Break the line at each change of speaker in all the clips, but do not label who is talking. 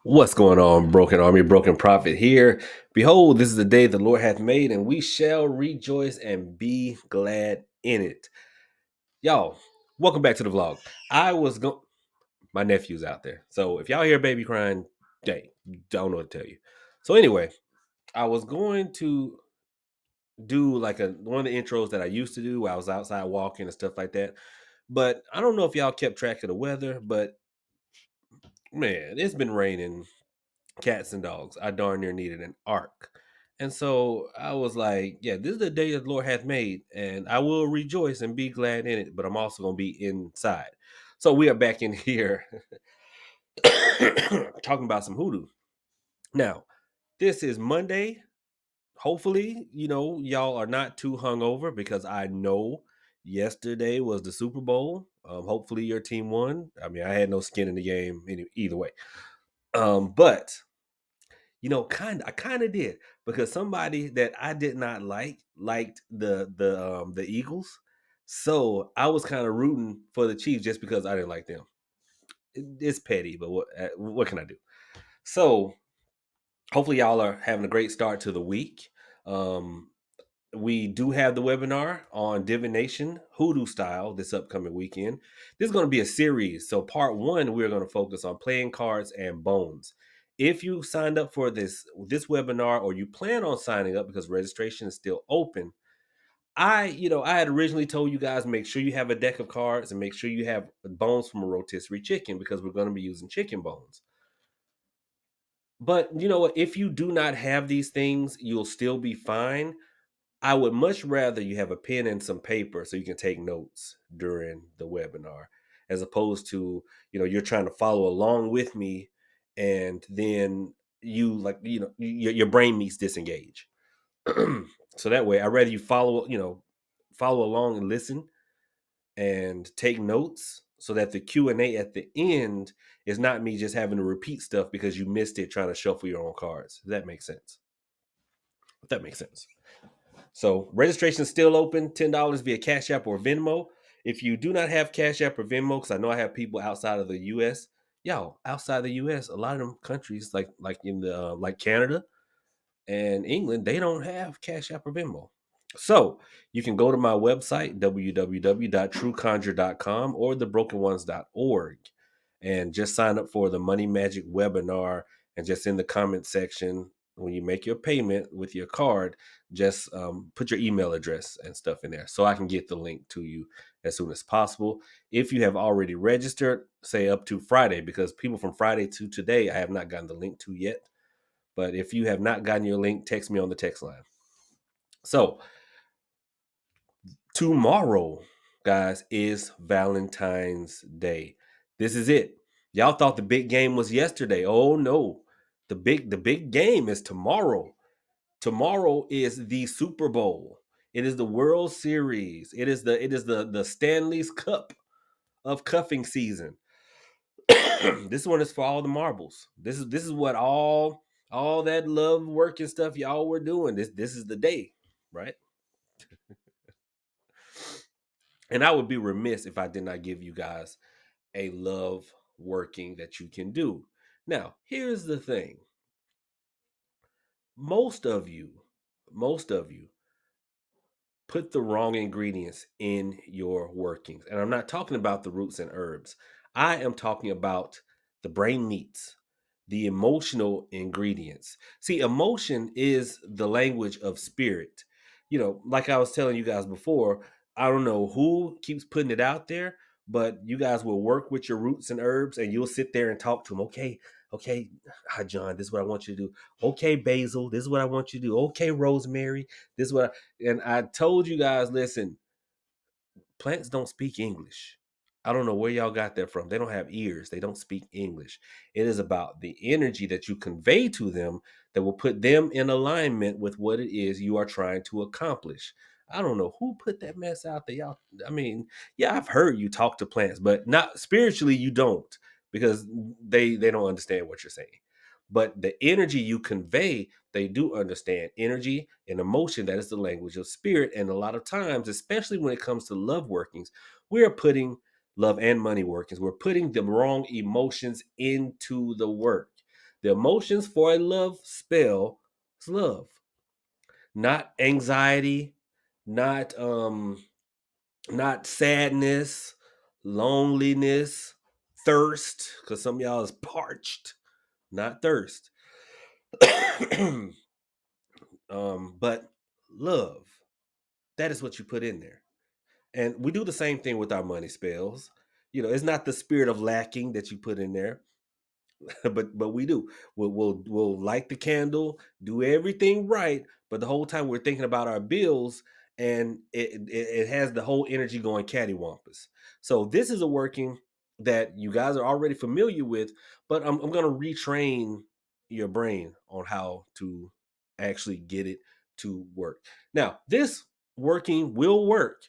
What's going on, Broken Army, Broken Prophet here? Behold, this is the day the Lord hath made, and we shall rejoice and be glad in it. Y'all, welcome back to the vlog. My nephew's out there. So if y'all hear baby crying, hey, don't know what to tell you. So anyway, I was going to do like one of the intros that I used to do while I was outside walking and stuff like that. But I don't know if y'all kept track of the weather, but man, it's been raining cats and dogs. I darn near needed an ark. And so I was like, yeah, this is the day that the Lord hath made, and I will rejoice and be glad in it, but I'm also going to be inside. So we are back in here talking about some hoodoo. Now, this is Monday. Hopefully, y'all are not too hungover because I know yesterday was the Super Bowl. Hopefully, your team won. I mean, I had no skin in the game either way. But I kind of did because somebody that I did not liked the Eagles. So I was kind of rooting for the Chiefs just because I didn't like them. It's petty, but what can I do? So hopefully y'all are having a great start to the week. Um, we do have the webinar on divination Hoodoo style this upcoming weekend. This is going to be a series. So part one, we're going to focus on playing cards and bones. If you signed up for this webinar or you plan on signing up because registration is still open, I had originally told you guys make sure you have a deck of cards and make sure you have bones from a rotisserie chicken because we're going to be using chicken bones. But you know what? If you do not have these things, you'll still be fine. I would much rather you have a pen and some paper so you can take notes during the webinar, as opposed to, you're trying to follow along with me and then your brain meets disengage. So that way, I'd rather you follow along and listen and take notes so that the Q&A at the end is not me just having to repeat stuff because you missed it trying to shuffle your own cards. Does that make sense? If that makes sense. So registration is still open, $10 via Cash App or Venmo. If you do not have Cash App or Venmo, because I know I have people outside of the US, outside the US, a lot of them countries like in the like Canada and England, they don't have Cash App or Venmo. So you can go to my website, www.trueconjure.com or thebrokenones.org, and just sign up for the Money Magic webinar. And just in the comment section, when you make your payment with your card, just put your email address and stuff in there so I can get the link to you as soon as possible. If you have already registered, say up to Friday, because people from Friday to today, I have not gotten the link to yet. But if you have not gotten your link, text me on the text line. So tomorrow, guys, is Valentine's Day. This is it. Y'all thought the big game was yesterday. Oh no. The big game is tomorrow. Tomorrow is the Super Bowl. It is the World Series. It is the Stanley's Cup of cuffing season. This one is for all the marbles. This is what all that love work and stuff y'all were doing. This is the day, right? And I would be remiss if I did not give you guys a love working that you can do. Now, here's the thing. Most of you, most of you put the wrong ingredients in your workings. And I'm not talking about the roots and herbs. I am talking about the brain meats, the emotional ingredients. See, emotion is the language of spirit. Like I was telling you guys before, I don't know who keeps putting it out there, but you guys will work with your roots and herbs and you'll sit there and talk to them. Okay, hi, John, this is what I want you to do. Okay, Basil, this is what I want you to do. Okay, Rosemary, this is what and I told you guys, listen, plants don't speak English. I don't know where y'all got that from. They don't have ears. They don't speak English. It is about the energy that you convey to them that will put them in alignment with what it is you are trying to accomplish. I don't know who put that mess out there. Y'all, I mean, yeah, I've heard you talk to plants, but not spiritually, you don't because they don't understand what you're saying. But the energy you convey, they do understand. Energy and emotion, that is the language of spirit. And a lot of times, especially when it comes to love workings, we are putting love and money workings, we're putting the wrong emotions into the work. The emotions for a love spell is love, not anxiety, not not sadness, loneliness, thirst, because some of y'all is parched, not thirst. But love, that is what you put in there. And we do the same thing with our money spells. It's not the spirit of lacking that you put in there. but we do. We'll light the candle, do everything right, but the whole time we're thinking about our bills, and it has the whole energy going cattywampus. So this is a working that you guys are already familiar with, but I'm going to retrain your brain on how to actually get it to work. Now, this working will work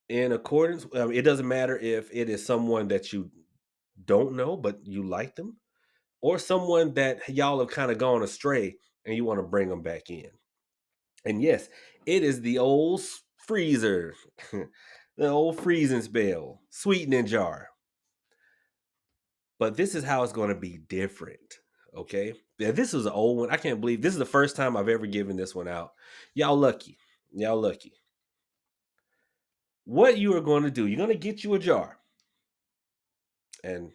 in accordance. It doesn't matter if it is someone that you don't know, but you like them, or someone that y'all have kind of gone astray and you want to bring them back in. And yes, it is the old freezer, the old freezing spell, sweetening jar. But this is how it's going to be different. Okay. Yeah, this is an old one. I can't believe this is the first time I've ever given this one out. Y'all lucky. Y'all lucky. What you are going to do, you're going to get you a jar. And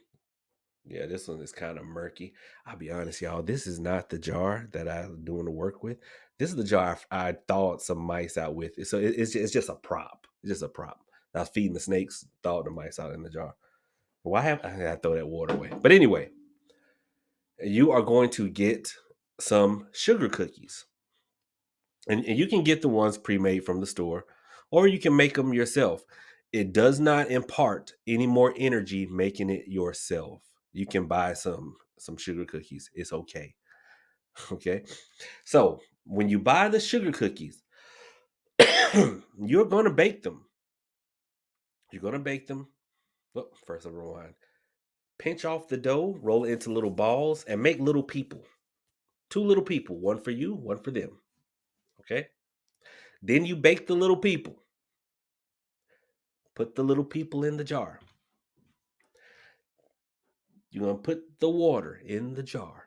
yeah, this one is kind of murky. I'll be honest, y'all. This is not the jar that I'm doing the work with. This is the jar I thawed some mice out with. So it's just a prop. It's just a prop. I was feeding the snakes, thawed the mice out in the jar. Why have I gotta throw that water away? But anyway, you are going to get some sugar cookies, and you can get the ones pre-made from the store, or you can make them yourself. It does not impart any more energy making it yourself. You can buy some sugar cookies. It's okay. Okay. So when you buy the sugar cookies, you're gonna bake them. You're gonna bake them. Oh, first I rewind. Pinch off the dough, roll it into little balls, and make little people. Two little people, one for you, one for them. Okay. Then you bake the little people. Put the little people in the jar. You're gonna put the water in the jar.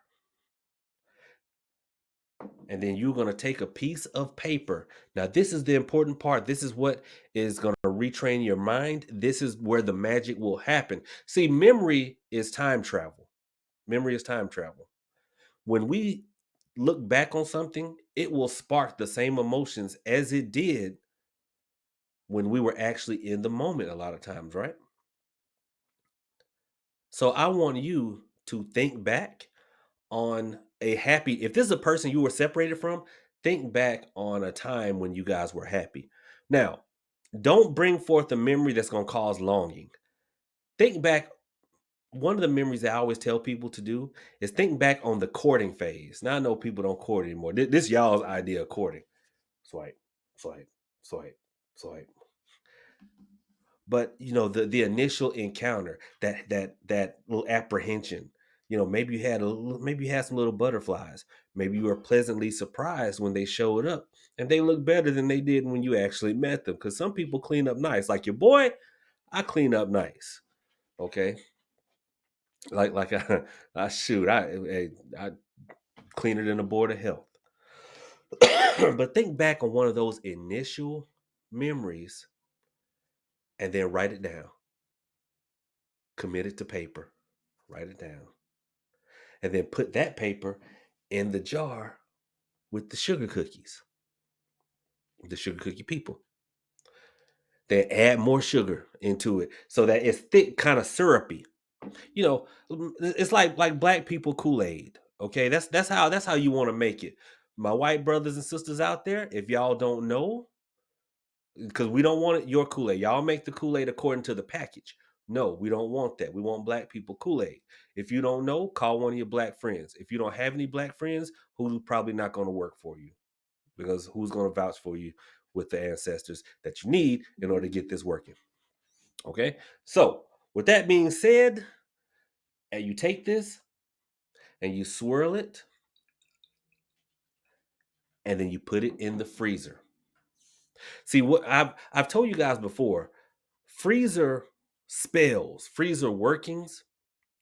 And then you're going to take a piece of paper. Now, this is the important part. This is what is going to retrain your mind. This is where the magic will happen. See, memory is time travel. Memory is time travel. When we look back on something, it will spark the same emotions as it did when we were actually in the moment, a lot of times, right? So, I want you to think back on a happy, if this is a person you were separated from, think back on a time when you guys were happy. Now, don't bring forth a memory that's going to cause longing. Think back. One of the memories that I always tell people to do is think back on the courting phase. Now I know people don't court anymore. This y'all's idea of courting. Swipe, swipe, swipe, swipe. But the initial encounter, that little apprehension. Maybe you had some little butterflies. Maybe you were pleasantly surprised when they showed up, and they look better than they did when you actually met them. Because some people clean up nice, like your boy. I clean up nice. Okay, like I shoot. I cleaner than a board of health. But think back on one of those initial memories, and then write it down. Commit it to paper. Write it down. And then put that paper in the jar with the sugar cookies, the sugar cookie people. Then add more sugar into it so that it's thick, kind of syrupy. It's like black people Kool-Aid. Okay, that's how you want to make it. My white brothers and sisters out there, if y'all don't know, because we don't want it your Kool-Aid. Y'all make the Kool-Aid according to the package. No, we don't want that. We want black people Kool-Aid. If you don't know, call one of your black friends. If you don't have any black friends, who's probably not going to work for you, because who's going to vouch for you with the ancestors that you need in order to get this working. Okay. So with that being said, and you take this and you swirl it, and then you put it in the freezer. See, what I've told you guys before, freezer spells, freezer workings,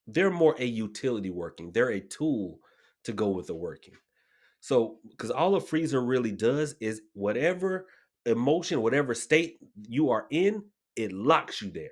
they're more a utility working. They're a tool to go with the working. So, because all a freezer really does is whatever emotion, whatever state you are in, it locks you there.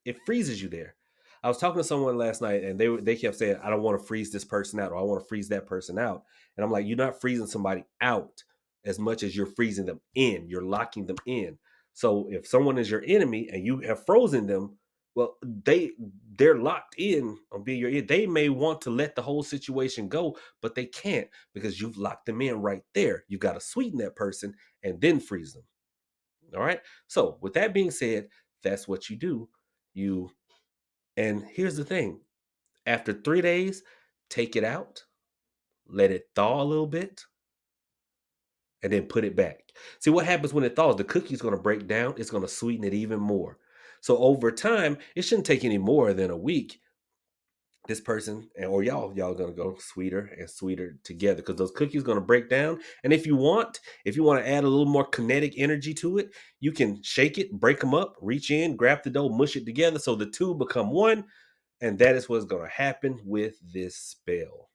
It freezes you there. I was talking to someone last night, and they kept saying, "I don't want to freeze this person out, or I want to freeze that person out." And I'm like, "You're not freezing somebody out as much as you're freezing them in. You're locking them in. So if someone is your enemy and you have frozen them, well, they're locked in on being your enemy. They may want to let the whole situation go, but they can't because you've locked them in right there. You got to sweeten that person and then freeze them. All right. So with that being said, that's what you do. You and here's the thing: after 3 days, take it out, let it thaw a little bit, and then put it back. See what happens when it thaws? The cookie's going to break down. It's going to sweeten it even more. So over time, it shouldn't take any more than a week. This person or y'all gonna go sweeter and sweeter together because those cookies gonna break down. And if you want to add a little more kinetic energy to it, you can shake it, break them up, reach in, grab the dough, mush it together so the two become one. And that is what's gonna happen with this spell.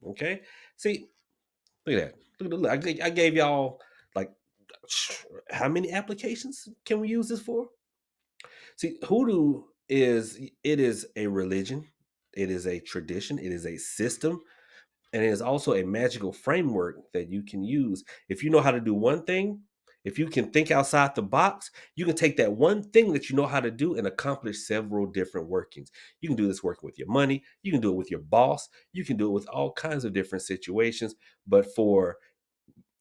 Okay. See, look at that. Look, I gave y'all like how many applications can we use this for? See, hoodoo is a religion, it is a tradition, it is a system, and it is also a magical framework that you can use. If you know how to do one thing, if you can think outside the box, you can take that one thing that you know how to do and accomplish several different workings. You can do this working with your money, you can do it with your boss, you can do it with all kinds of different situations. But for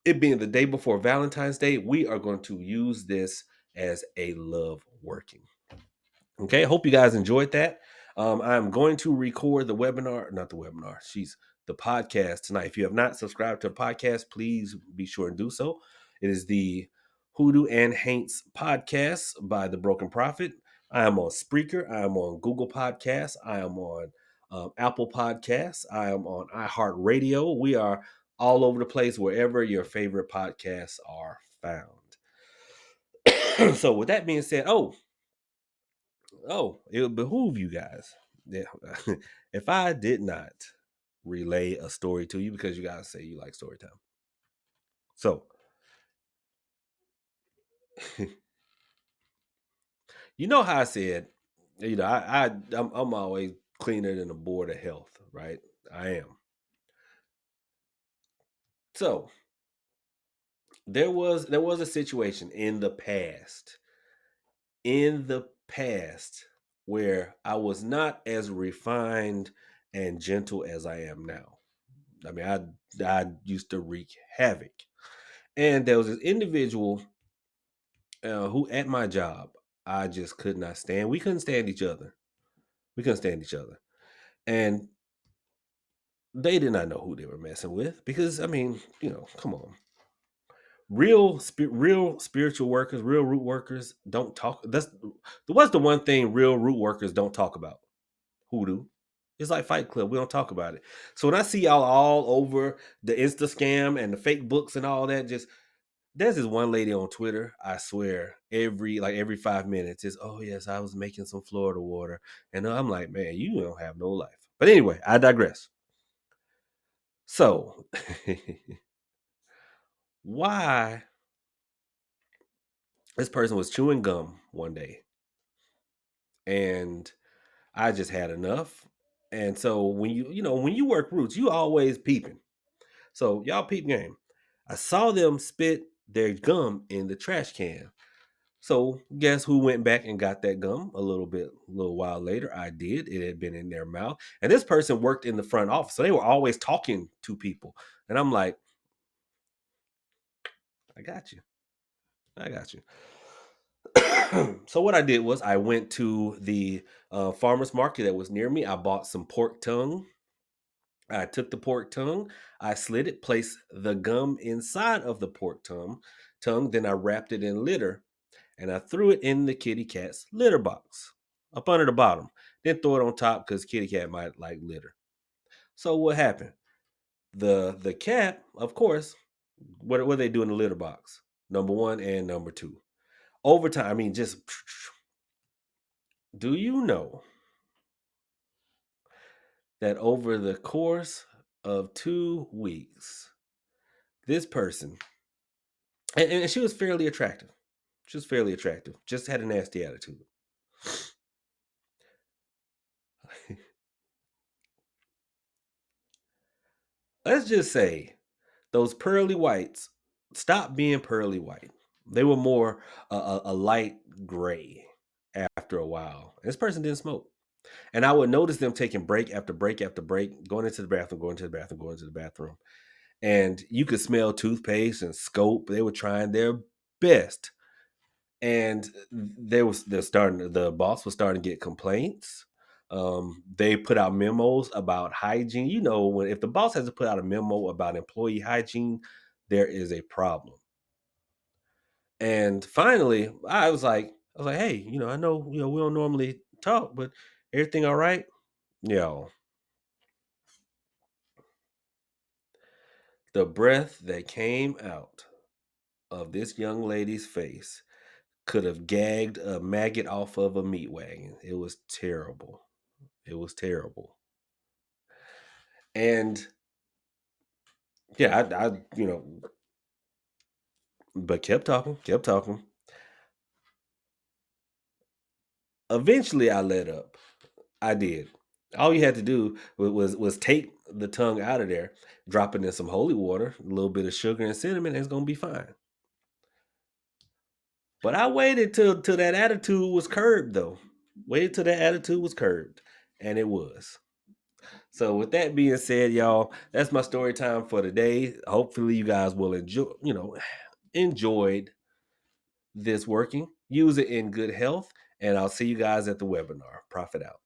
it being the day before Valentine's Day, we are going to use this as a love working. Okay, I hope you guys enjoyed that. I'm going to record the webinar, not the webinar, she's the podcast tonight. If you have not subscribed to the podcast, please be sure and do so. It is the Hoodoo and Haints podcast by the Broken Prophet. I am on Spreaker. I am on Google Podcasts. I am on Apple Podcasts. I am on iHeartRadio. We are all over the place wherever your favorite podcasts are found. So, with that being said, it would behoove you guys, yeah, if I did not relay a story to you because you guys say you like story time. So, you know how I said, I'm always cleaner than a board of health, right? I am. So there was a situation in the past where I was not as refined and gentle as I am now. I mean, I used to wreak havoc. And there was this individual who, at my job, I just could not stand. We couldn't stand each other. We couldn't stand each other. And they did not know who they were messing with because, I mean, come on. Real spiritual workers, real root workers don't talk. What's the one thing real root workers don't talk about? Hoodoo. It's like Fight Club. We don't talk about it. So when I see y'all all over the Insta scam and the fake books and all that, just there's this one lady on Twitter, I swear, every 5 minutes is, oh yes, I was making some Florida water. And I'm like, man, you don't have no life. But anyway, I digress. So why this person was chewing gum one day and I just had enough. And so when you work roots, you always peeping. So y'all peep game. I saw them spit their gum in the trash can. So guess who went back and got that gum a little while later? I did. It had been in their mouth. And this person worked in the front office. So they were always talking to people. And I'm like, I got you. I got you. So what I did was I went to the farmer's market that was near me. I bought some pork tongue. I took the pork tongue, I slit it, placed the gum inside of the pork tongue, then I wrapped it in litter and I threw it in the kitty cat's litter box up under the bottom. Then throw it on top because kitty cat might like litter. So what happened? The cat, of course, what they do in the litter box? Number one and number two. Over time, I mean, just do you know that over the course of 2 weeks, this person, and she was fairly attractive. She was fairly attractive. Just had a nasty attitude. Let's just say those pearly whites stopped being pearly white. They were more a light gray after a while. This person didn't smoke. And I would notice them taking break after break after break, going into the bathroom, going to the bathroom, going to the bathroom. And you could smell toothpaste and scope. They were trying their best. And the boss was starting to get complaints. They put out memos about hygiene. You know, when if the boss has to put out a memo about employee hygiene, there is a problem. And finally, I was like, hey, I know, we don't normally talk, but everything all right? Yo, the breath that came out of this young lady's face could have gagged a maggot off of a meat wagon. It was terrible. It was terrible. And yeah, but kept talking, kept talking. Eventually, I let up. I did. All you had to do was take the tongue out of there, drop it in some holy water, a little bit of sugar and cinnamon, and it's gonna be fine. But I waited till that attitude was curbed, though. Waited till that attitude was curbed, and it was. So with that being said, y'all, that's my story time for today. Hopefully, you guys will enjoyed this working. Use it in good health, and I'll see you guys at the webinar. Profit out.